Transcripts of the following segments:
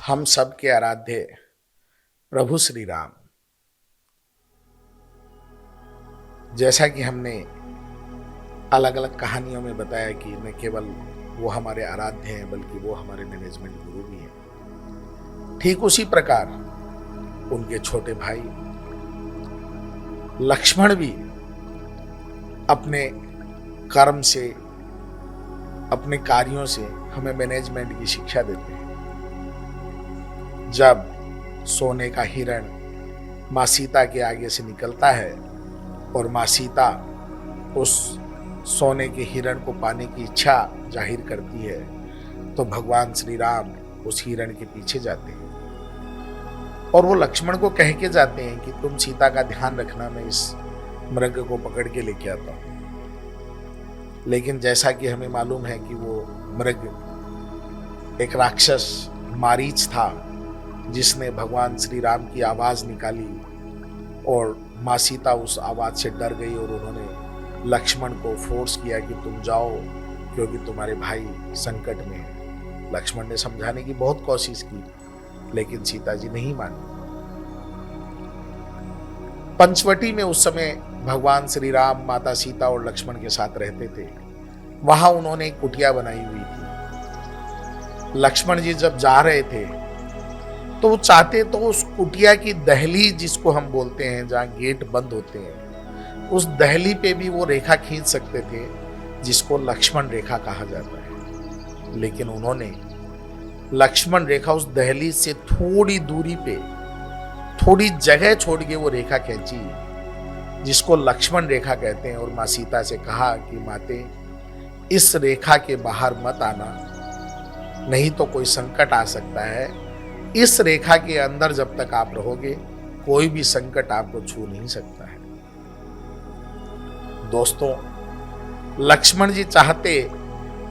हम सब के आराध्य प्रभु श्री राम, जैसा कि हमने अलग अलग कहानियों में बताया कि न केवल वो हमारे आराध्य हैं बल्कि वो हमारे मैनेजमेंट गुरु भी हैं। ठीक उसी प्रकार उनके छोटे भाई लक्ष्मण भी अपने कर्म से, अपने कार्यों से हमें मैनेजमेंट की शिक्षा देते हैं। जब सोने का हिरण माँ सीता के आगे से निकलता है और माँ सीता उस सोने के हिरण को पाने की इच्छा जाहिर करती है, तो भगवान श्री राम उस हिरण के पीछे जाते हैं और वो लक्ष्मण को कह के जाते हैं कि तुम सीता का ध्यान रखना, मैं इस मृग को पकड़ के लेके आता हूं। लेकिन जैसा कि हमें मालूम है कि वो मृग एक राक्षस मारीच था, जिसने भगवान श्री राम की आवाज निकाली और माँ सीता उस आवाज से डर गई और उन्होंने लक्ष्मण को फोर्स किया कि तुम जाओ क्योंकि तुम्हारे भाई संकट में है। लक्ष्मण ने समझाने की बहुत कोशिश की लेकिन सीता जी नहीं मानी। पंचवटी में उस समय भगवान श्री राम, माता सीता और लक्ष्मण के साथ रहते थे। वहां उन्होंने एक कुटिया बनाई हुई थी। लक्ष्मण जी जब जा रहे थे तो वो चाहते तो उस कुटिया की दहलीज, जिसको हम बोलते हैं जहां गेट बंद होते हैं, उस दहली पे भी वो रेखा खींच सकते थे जिसको लक्ष्मण रेखा कहा जाता है। लेकिन उन्होंने लक्ष्मण रेखा उस दहलीज से थोड़ी दूरी पे, थोड़ी जगह छोड़ के वो रेखा खींची जिसको लक्ष्मण रेखा कहते हैं, और माँ सीता से कहा कि माते, इस रेखा के बाहर मत आना, नहीं तो कोई संकट आ सकता है। इस रेखा के अंदर जब तक आप रहोगे कोई भी संकट आपको छू नहीं सकता है। दोस्तों, लक्ष्मण जी चाहते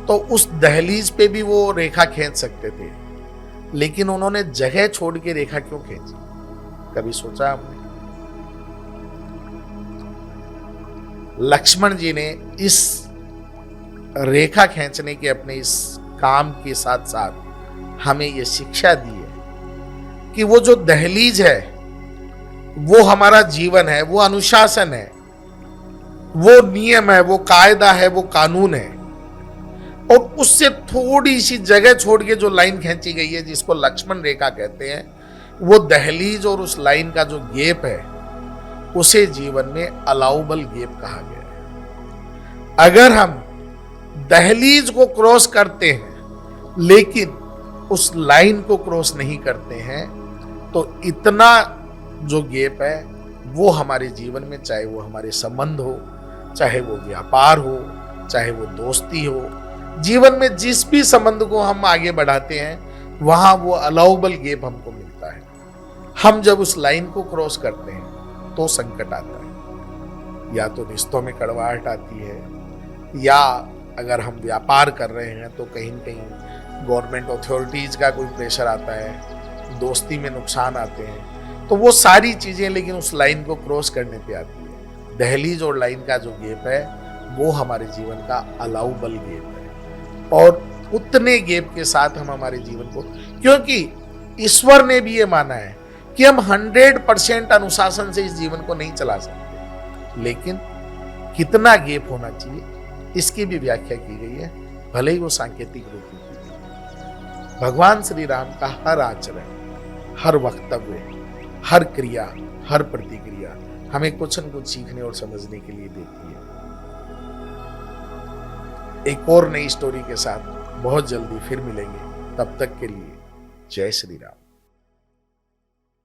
तो उस दहलीज पे भी वो रेखा खींच सकते थे, लेकिन उन्होंने जगह छोड़ के रेखा क्यों खींची? कभी सोचा हमने? लक्ष्मण जी ने इस रेखा खींचने के अपने इस काम के साथ साथ हमें यह शिक्षा दी है कि वो जो दहलीज है वो हमारा जीवन है, वो अनुशासन है, वो नियम है, वो कायदा है, वो कानून है। और उससे थोड़ी सी जगह छोड़ के जो लाइन खींची गई है जिसको लक्ष्मण रेखा कहते हैं, वो दहलीज और उस लाइन का जो गैप है उसे जीवन में अलाउबल गैप कहा गया है। अगर हम दहलीज को क्रॉस करते हैं लेकिन उस लाइन को क्रॉस नहीं करते हैं तो इतना जो गैप है वो हमारे जीवन में, चाहे वो हमारे संबंध हो, चाहे वो व्यापार हो, चाहे वो दोस्ती हो, जीवन में जिस भी संबंध को हम आगे बढ़ाते हैं वहां वो अलाउबल गैप हमको मिलता है। हम जब उस लाइन को क्रॉस करते हैं तो संकट आता है, या तो रिश्तों में कड़वाहट आती है, या अगर हम व्यापार कर रहे हैं तो कहीं न कहीं गवर्नमेंट अथॉरिटीज का कोई प्रेशर आता है, दोस्ती में नुकसान आते हैं, तो वो सारी चीजें लेकिन उस लाइन को क्रॉस करने पे आती है। दहलीज और लाइन का जो गैप है वो हमारे जीवन का अलाउबल गैप है, और उतने गैप के साथ हम हमारे जीवन को, क्योंकि ईश्वर ने भी ये माना है कि हम 100% अनुशासन से इस जीवन को नहीं चला सकते, लेकिन कितना गैप होना चाहिए इसकी भी व्याख्या की गई है, भले ही वो सांकेतिक रूप में की गई है। भगवान श्री राम का हर आचरण, हर वक्तव्य, हर क्रिया, हर प्रतिक्रिया हमें कुछ न कुछ सीखने और समझने के लिए देती है। एक और नई स्टोरी के साथ बहुत जल्दी फिर मिलेंगे, तब तक के लिए जय श्री राम।